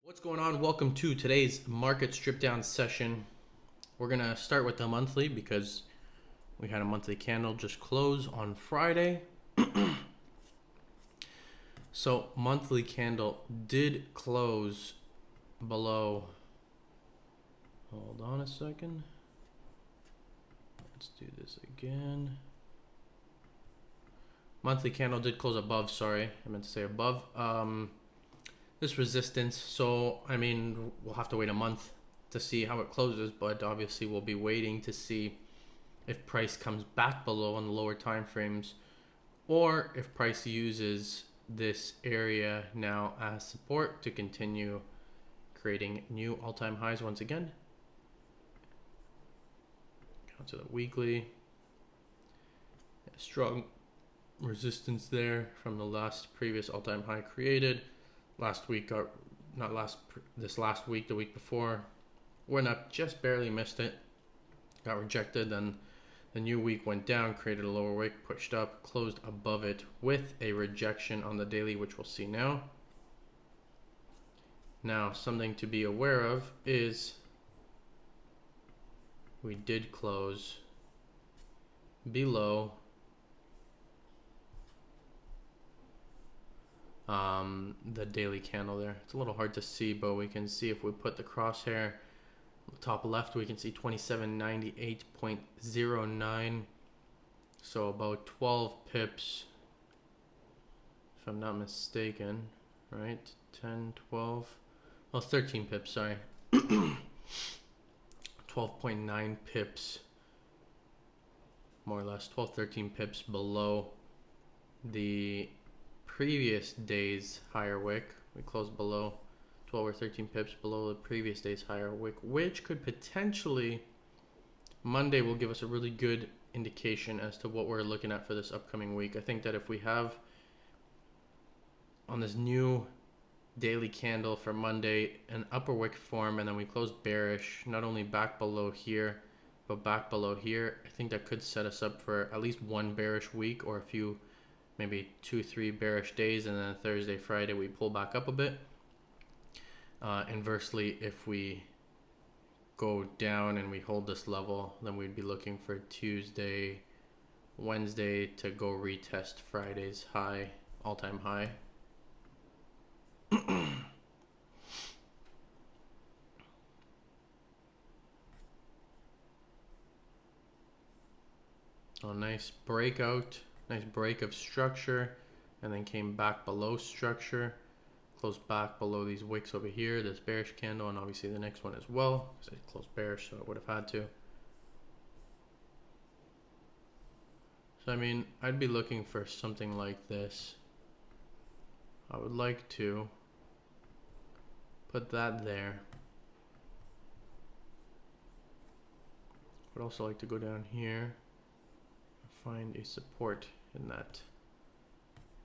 What's going on? Welcome to today's market strip down session. We're going to start with the monthly because we had a monthly candle just close on Friday. So monthly candle did close below. Hold on a second. Let's do this again. Monthly candle did close above, sorry. I meant to say above. This resistance, so I mean we'll have to wait a month to see how it closes, but obviously we'll be waiting to see if price comes back below on the lower time frames, or if price uses this area now as support to continue creating new all-time highs once again. Go to the weekly. Strong resistance there from the previous all-time high created last week, or this last week, the week before. Went up, just barely missed it, got rejected. Then the new week went down, created a lower wick, pushed up, closed above it with a rejection on the daily, which we'll see now. Now, something to be aware of is we did close below the daily candle there. It's a little hard to see, but we can see if we put the crosshair top left, we can see 2798.09, so about 12 pips if I'm not mistaken, right? 10, 12, well 13 pips, sorry. 12.9 pips, more or less 13 pips below the previous day's higher wick. We closed below 12 or 13 pips below the previous day's higher wick, which could potentially, Monday will give us a really good indication as to what we're looking at for this upcoming week. I think that if we have on this new daily candle for Monday an upper wick form, and then we close bearish, not only back below here but back below here, I think that could set us up for at least one bearish week, or a few, maybe 2-3 bearish days, and then Thursday, Friday we pull back up a bit. Inversely, if we go down and we hold this level, then we'd be looking for Tuesday, Wednesday to go retest Friday's high, all-time high. Oh, nice breakout, nice break of structure, and then came back below structure, closed back below these wicks over here, this bearish candle, and obviously the next one as well, because it closed bearish, so it would have had to. So I mean, I'd be looking for something like this. I would like to put that there. Would also like to go down here and find a support in that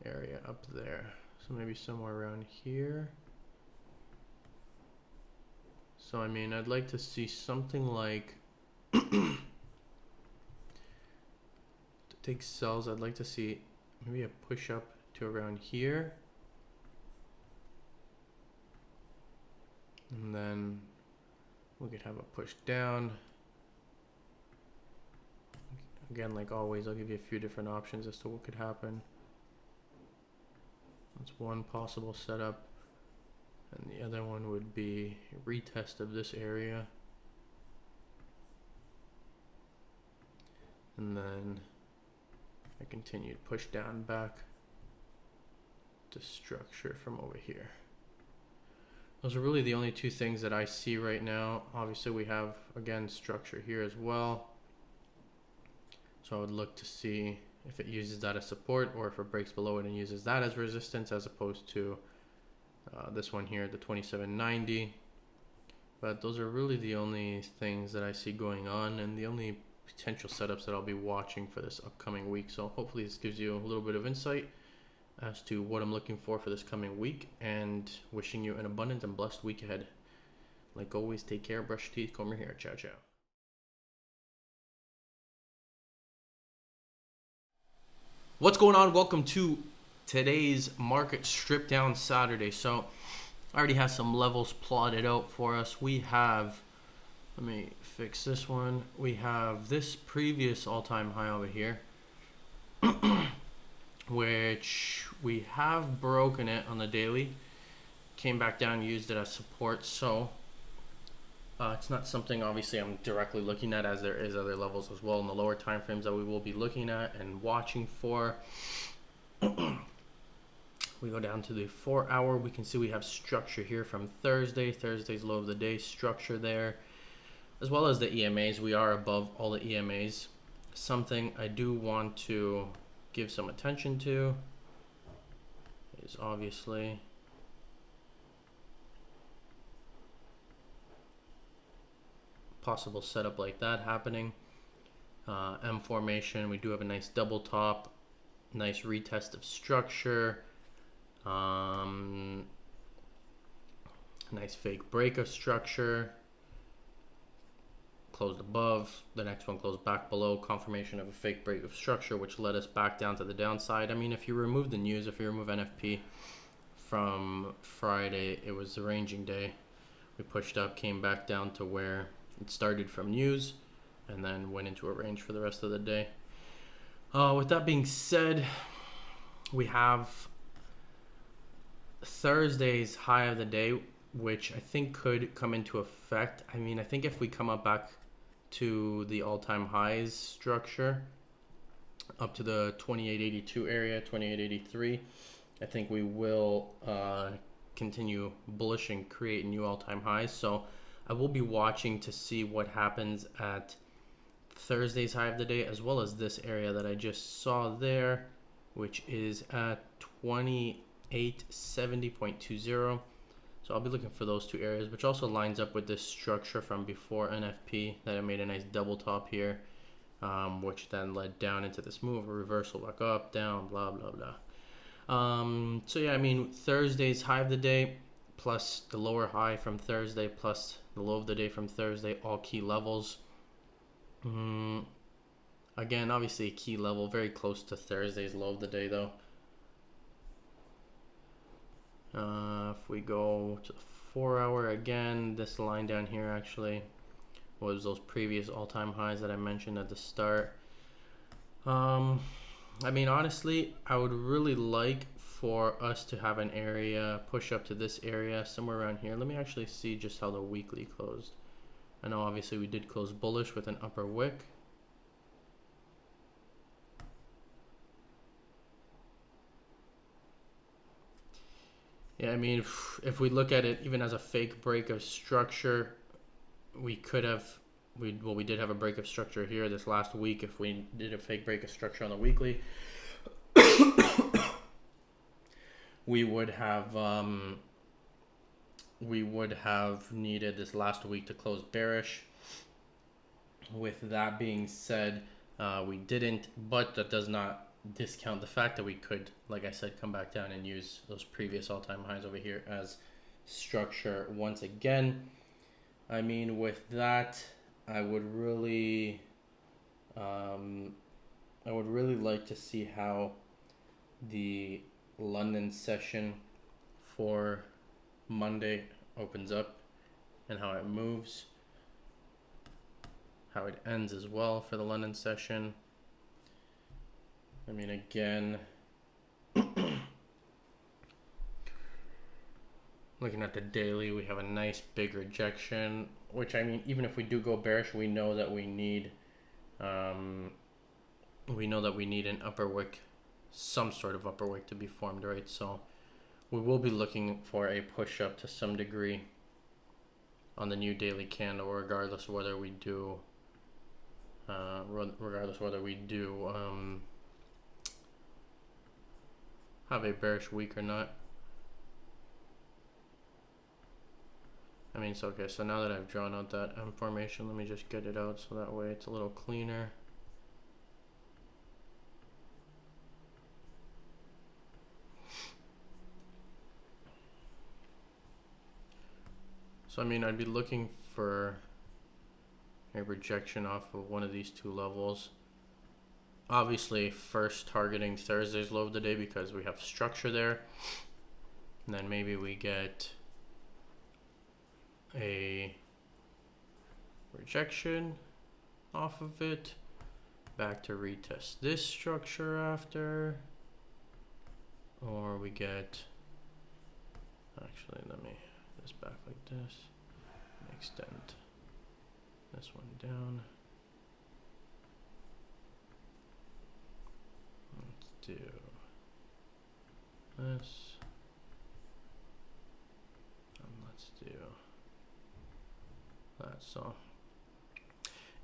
area up there. So maybe somewhere around here. So I mean, I'd like to see something like to take sells. I'd like to see maybe a push up to around here, and then we could have a push down. Again, like always, I'll give you a few different options as to what could happen. That's one possible setup, and the other one would be a retest of this area, and then a continued push down back to structure from over here. Those are really the only two things that I see right now. Obviously we have, again, structure here as well, so I would look to see if it uses that as support, or if it breaks below it and uses that as resistance, as opposed to this one here, the 2790. But those are really the only things that I see going on, and the only potential setups that I'll be watching for this upcoming week. So hopefully this gives you a little bit of insight as to what I'm looking for this coming week, and wishing you an abundant and blessed week ahead. Like always, take care, brush your teeth, comb your hair. Ciao, ciao. What's going on? Welcome to today's market strip down Saturday. So already has some levels plotted out for us. We have, let me fix this one. We have this previous all-time high over here, which we have broken it on the daily. Came back down, used it as support. So it's not something obviously I'm directly looking at, as there is other levels as well in the lower time frames that we will be looking at and watching for. We go down to the 4 hour, we can see we have structure here from Thursday. Thursday's low of the day, structure there, as well as the EMAs. We are above all the EMAs. Something I do want to give some attention to is obviously possible setup like that happening. M formation, we do have a nice double top, nice retest of structure. Nice fake break of structure, closed above, the next one closed back below, confirmation of a fake break of structure, which led us back down to the downside. I mean, if you remove the news, if you remove NFP from Friday, it was the ranging day. We pushed up, came back down to where it started from news, and then went into a range for the rest of the day. With that being said, we have Thursday's high of the day, which I think could come into effect. I mean, I think if we come up back to the all-time highs structure, up to the 2882 area, 2883, I think we will continue bullish and create new all-time highs. So I will be watching to see what happens at Thursday's high of the day, as well as this area that I just saw there, which is at 2870.20. So I'll be looking for those two areas, which also lines up with this structure from before NFP that I made a nice double top here, which then led down into this move, a reversal back up, down, blah, blah, blah. So yeah, I mean, Thursday's high of the day plus the lower high from Thursday plus the low of the day from Thursday, all key levels. Again, obviously a key level, very close to Thursday's low of the day though. If we go to the 4 hour again, this line down here actually was those previous all-time highs that I mentioned at the start. I mean, honestly, I would really like for us to have an area push up to this area somewhere around here. Let me actually see just how the weekly closed. I know obviously we did close bullish with an upper wick. Yeah, I mean, if we look at it even as a fake break of structure, we could have, we did have a break of structure here this last week. If we did a fake break of structure on the weekly, we would have needed this last week to close bearish. With that being said, we didn't, but that does not discount the fact that we could, like I said, come back down and use those previous all-time highs over here as structure once again. I mean, with that, I would really like to see how the London session for Monday opens up and how it moves, how it ends as well for the London session. I mean, again, looking at the daily, we have a nice big rejection, which, I mean, even if we do go bearish, we know that we need an upper wick, some sort of upper wick to be formed, right? So we will be looking for a push up to some degree on the new daily candle, regardless of whether we do have a bearish week or not. I mean, so okay, so now that I've drawn out that M formation, let me just get it out so that way it's a little cleaner. So I mean, I'd be looking for a rejection off of one of these two levels. Obviously, first targeting Thursday's low of the day because we have structure there. And then maybe we get a rejection off of it, back to retest this structure after, or we get, actually let me this back like this, extend this one down. Let's do this, and let's do that. So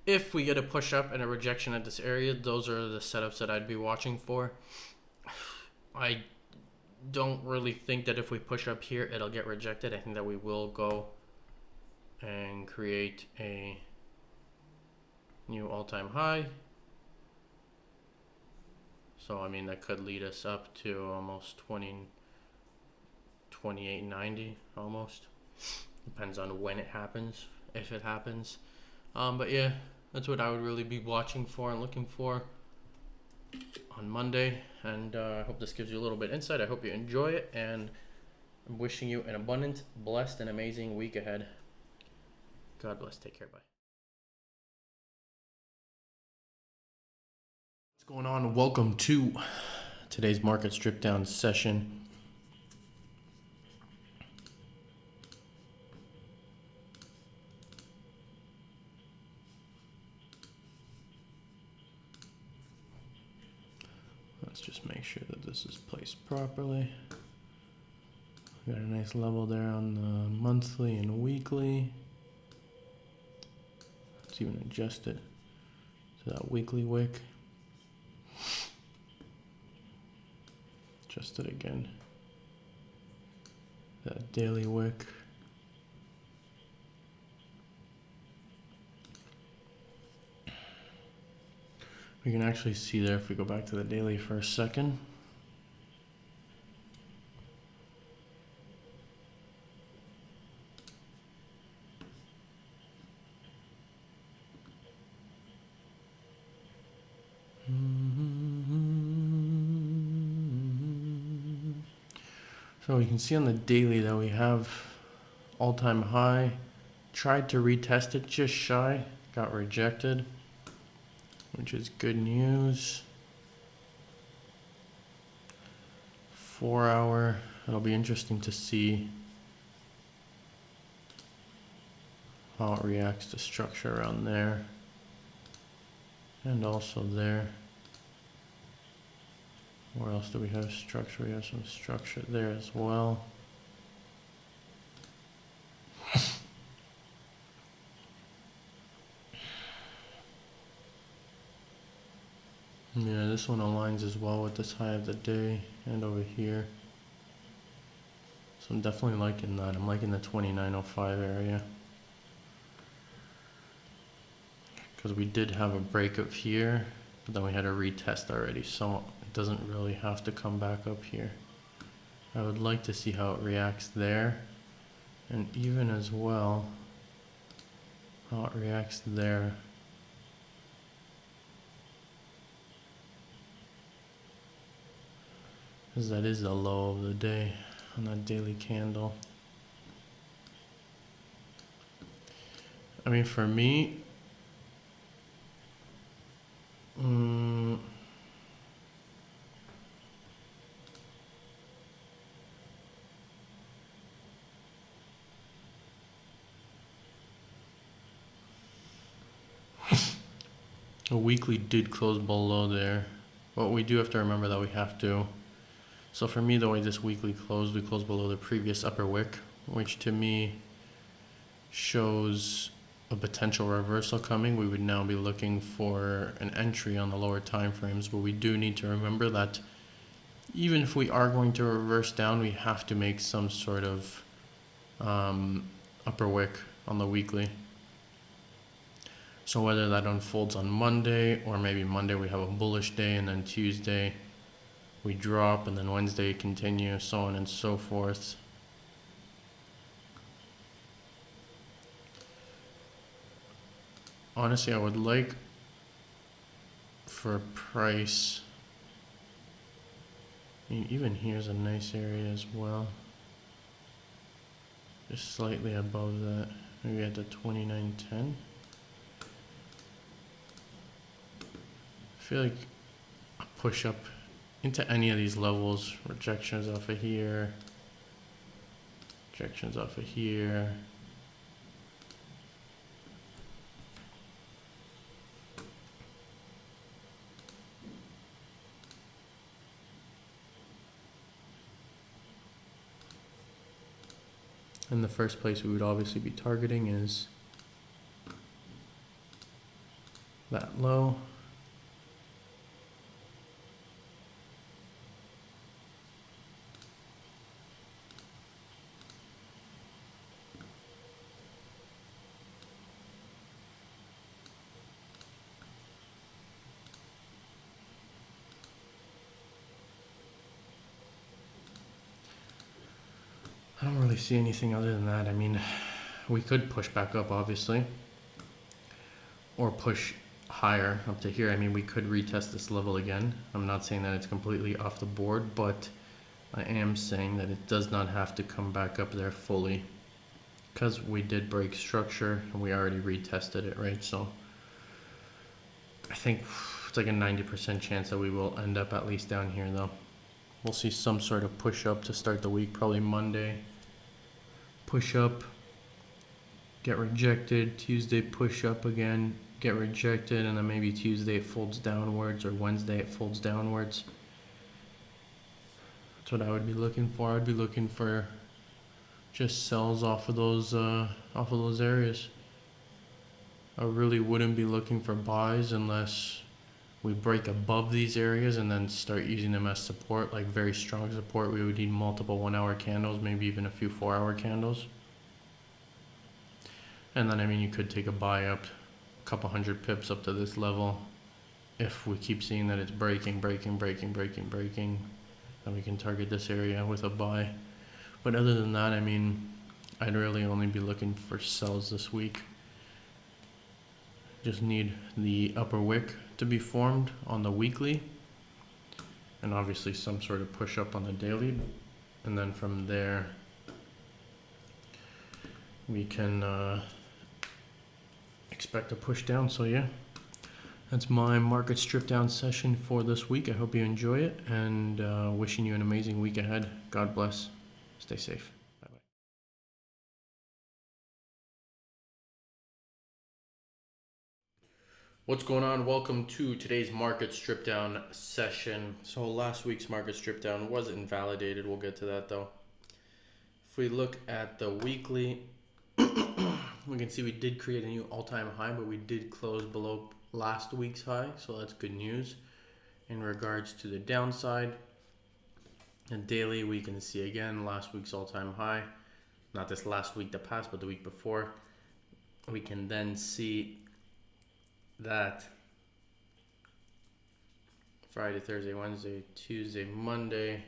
if we get a push up and a rejection at this area, those are the setups that I'd be watching for. I don't really think that if we push up here, it'll get rejected. I think that we will go and create a new all-time high. So, I mean, that could lead us up to almost 28.90 almost. Depends on when it happens, if it happens. But yeah, that's what I would really be watching for and looking for on Monday. And I hope this gives you a little bit of insight. I hope you enjoy it, and I'm wishing you an abundant, blessed, and amazing week ahead. God bless. Take care. Bye. What's going on? Welcome to today's market strip down session. Let's just make sure that this is placed properly. We got a nice level there on the monthly and weekly. Let's even adjust it to that weekly wick. Adjust it again. That daily wick. We can actually see there if we go back to the daily for a second. So we can see on the daily that we have all-time high. Tried to retest it just shy, got rejected, which is good news. 4 hour, it'll be interesting to see how it reacts to structure around there and also there. Where else do we have structure? We have some structure there as well. Yeah, this one aligns as well with this high of the day and over here. So I'm definitely liking that. I'm liking the 2905 area. Because we did have a break up here, but then we had a retest already, so it doesn't really have to come back up here. I would like to see how it reacts there, and even as well how it reacts there. Because that is the low of the day on that daily candle. I mean, for me, a weekly did close below there. But we do have to remember that we have to. So for me, the way this weekly closed, we closed below the previous upper wick, which to me shows a potential reversal coming. We would now be looking for an entry on the lower time frames, but we do need to remember that even if we are going to reverse down, we have to make some sort of upper wick on the weekly. So whether that unfolds on Monday, or maybe Monday we have a bullish day and then Tuesday we drop and then Wednesday continue, so on and so forth. Honestly, I would like for price, I mean, even here's a nice area as well. just slightly above that, maybe at the 2910. I feel like a push up into any of these levels, rejections off of here, rejections off of here. And the first place we would obviously be targeting is that low. I don't really see anything other than that. I mean, we could push back up, obviously, or push higher up to here. I mean, we could retest this level again. I'm not saying that it's completely off the board, but I am saying that it does not have to come back up there fully, because we did break structure and we already retested it, right? So I think it's like a 90% chance that we will end up at least down here, though. We'll see some sort of push up to start the week, probably Monday. Push up, get rejected. Tuesday push up again, get rejected, and then maybe Tuesday it folds downwards, or Wednesday it folds downwards. That's what I would be looking for. I'd be looking for just sells off of those areas. I really wouldn't be looking for buys unless we break above these areas and then start using them as support, like very strong support. We would need multiple 1 hour candles, maybe even a few 4 hour candles. And then, I mean, you could take a buy up a couple hundred pips up to this level. If we keep seeing that it's breaking, then we can target this area with a buy. But other than that, I mean, I'd really only be looking for sells this week. Just need the upper wick to be formed on the weekly, and obviously some sort of push up on the daily, and then from there we can expect a push down. So yeah, that's my market strip down session for this week. I hope you enjoy it, and wishing you an amazing week ahead. God bless. Stay safe. Bye-bye. What's going on? Welcome to today's market strip down session. So last week's market strip down was invalidated. We'll get to that though. If we look at the weekly, we can see we did create a new all-time high, but we did close below last week's high, so that's good news. In regards to the downside, and daily, we can see again last week's all-time high. Not this last week that passed, but the week before. We can then see that Friday, Thursday, Wednesday, Tuesday, Monday,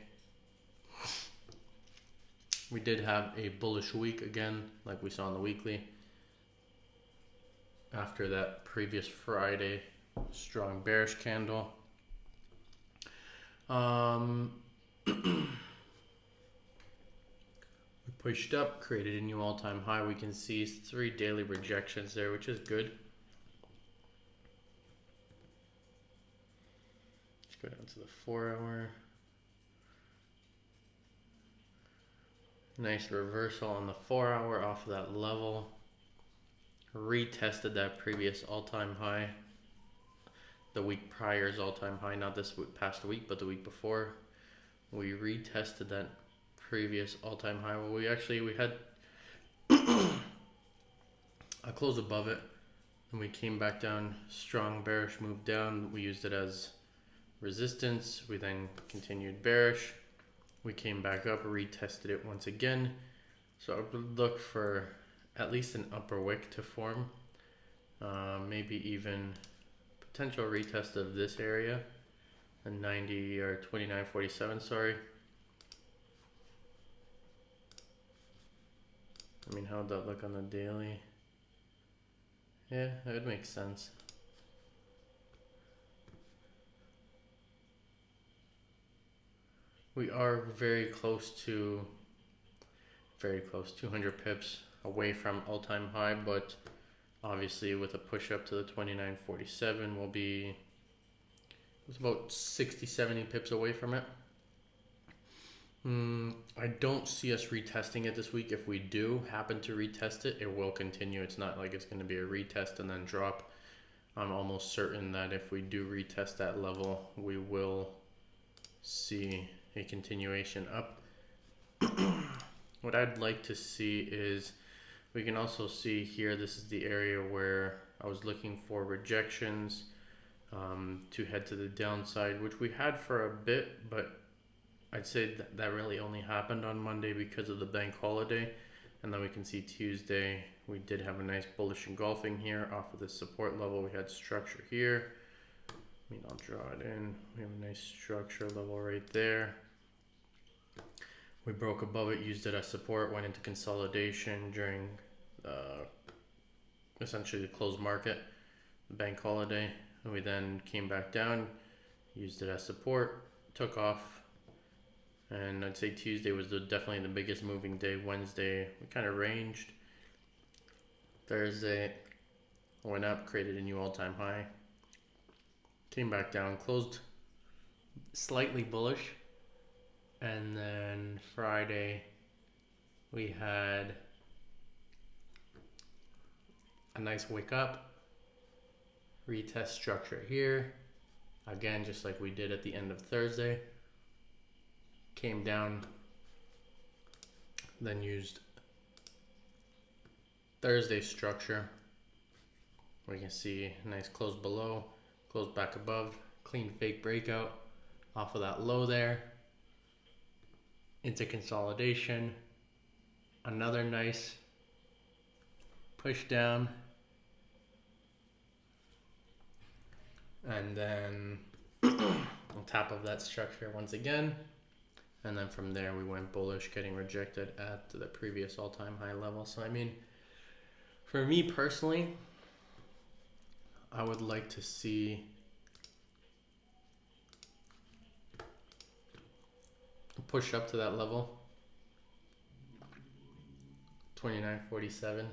we did have a bullish week again, like we saw in the weekly. After that previous Friday strong bearish candle. We pushed up, created a new all-time high. We can see 3 daily rejections there, which is good. Let's go down to the 4 hour. Nice reversal on the 4 hour off of that level. Retested that previous all-time high. The week prior's all-time high, not this past week, but the week before. We retested that previous all-time high. Well, we had a close above it, and we came back down. Strong bearish move down. We used it as resistance. We then continued bearish. We came back up, retested it once again. So I would look for at least an upper wick to form. Maybe even potential retest of this area, the 90 or 29.47, sorry. I mean, how'd that look on the daily? Yeah, that would make sense. We are very close to very close, 200 pips away from all-time high, but obviously with a push up to the 29.47 will be, it's about 60-70 pips away from it. I don't see us retesting it this week. If we do happen to retest it, it will continue. It's not like it's going to be a retest and then drop. I'm almost certain that if we do retest that level, we will see a continuation up. What I'd like to see is, we can also see here, this is the area where I was looking for rejections to head to the downside, which we had for a bit, but I'd say that really only happened on Monday because of the bank holiday. And then we can see Tuesday, we did have a nice bullish engulfing here off of the support level. We had structure here. I'll draw it in. We have a nice structure level right there. We broke above it, used it as support, went into consolidation during essentially the closed market, the bank holiday. And we then came back down, used it as support, took off. And I'd say Tuesday was definitely the biggest moving day. Wednesday, we kind of ranged. Thursday, went up, created a new all-time high. Came back down, closed slightly bullish. And then Friday, we had a nice wake up. Retest structure here. Again, just like we did at the end of Thursday. Came down, then used Thursday structure. We can see a nice close below, close back above, clean fake breakout off of that low there, into consolidation, another nice push down, and then on top of that structure once again. And then from there we went bullish, getting rejected at the previous all-time high level. So I mean, for me personally, I would like to see a push up to that level, 29.47.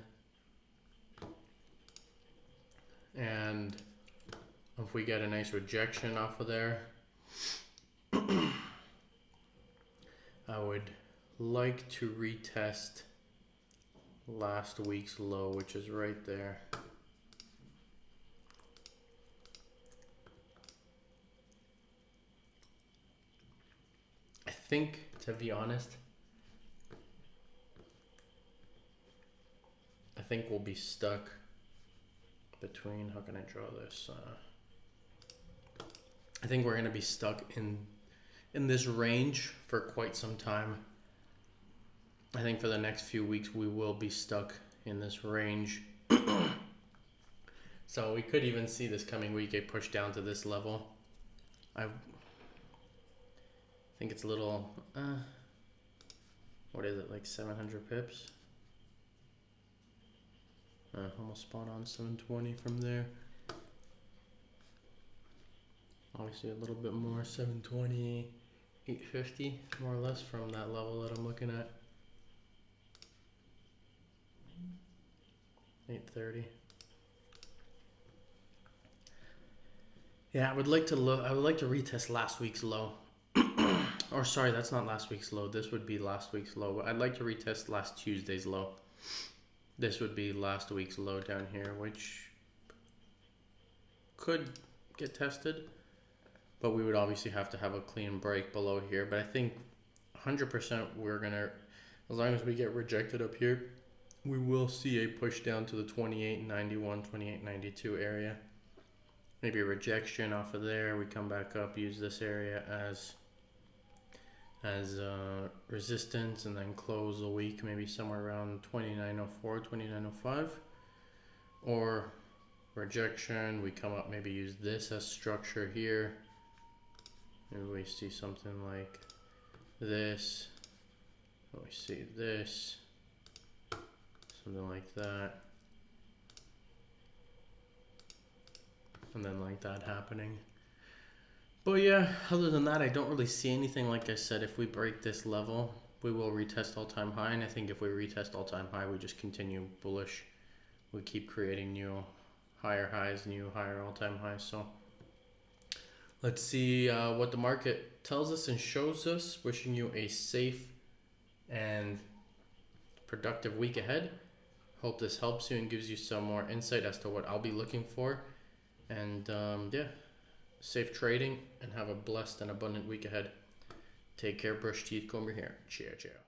And if we get a nice rejection off of there, I would like to retest last week's low, which is right there. I think, to be honest, I think we'll be stuck between, how can I draw this? I think we're going to be stuck in this range for quite some time. I think for the next few weeks we will be stuck in this range. So we could even see this coming week a push down to this level. I think it's a little, what is it, like 700 pips? Almost spot on 720 from there. Obviously a little bit more, 720, 850, more or less from that level that I'm looking at. 830. Yeah, I would like to retest last week's low. Or sorry, that's not last week's low. This would be last week's low. But I'd like to retest last Tuesday's low. This would be last week's low down here, which could get tested. But we would obviously have to have a clean break below here. But I think 100% we're going to, as long as we get rejected up here, we will see a push down to the 28.91, 28.92 area. Maybe a rejection off of there. We come back up, use this area as resistance, and then close the week maybe somewhere around 29.04, 29.05. Or rejection, we come up, maybe use this as structure here. Maybe we see something like this. We see this. Something like that. And then like that happening. But yeah, other than that, I don't really see anything. Like I said, if we break this level, we will retest all-time high, and I think if we retest all-time high, we just continue bullish. We keep creating new higher highs, new higher all-time highs. So let's see what the market tells us and shows us. Wishing you a safe and productive week ahead. Hope this helps you and gives you some more insight as to what I'll be looking for. And yeah, safe trading and have a blessed and abundant week ahead. Take care, brush teeth, comb your hair. Ciao, ciao.